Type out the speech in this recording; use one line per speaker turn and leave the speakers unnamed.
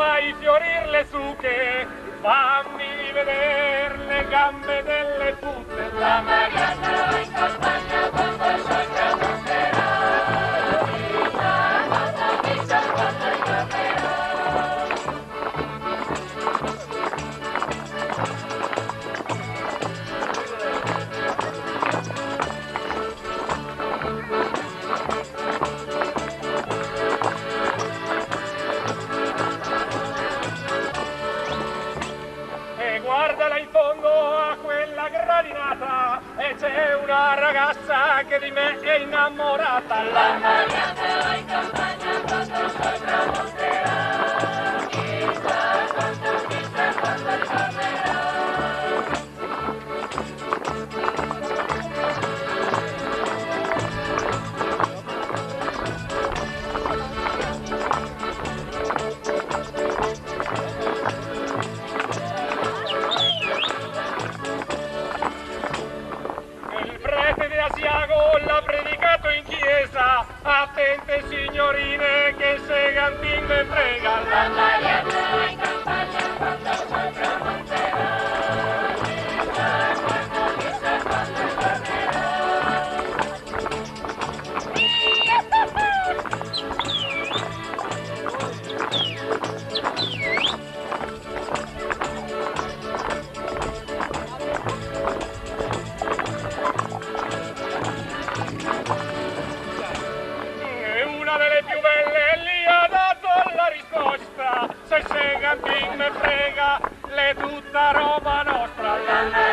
fai fiorir le suche, fammi vedere le gambe delle putte. La Marianna in campagna quando il sol tramonterà, chissà quando ritornerà. Guardala in fondo a quella gradinata e c'è una ragazza che di me è innamorata. La Marianna in campagna quando il sol tramonterà, chissà quando ritornerà. L'ha predicato in chiesa, attente signorine che se Gantin me frega. La Marianna in campagna quando il sol tramonterà, chissà quando ritornerà. Più belle gli ha dato la risposta, se Gantin me frega, l'è tutta roba nostra.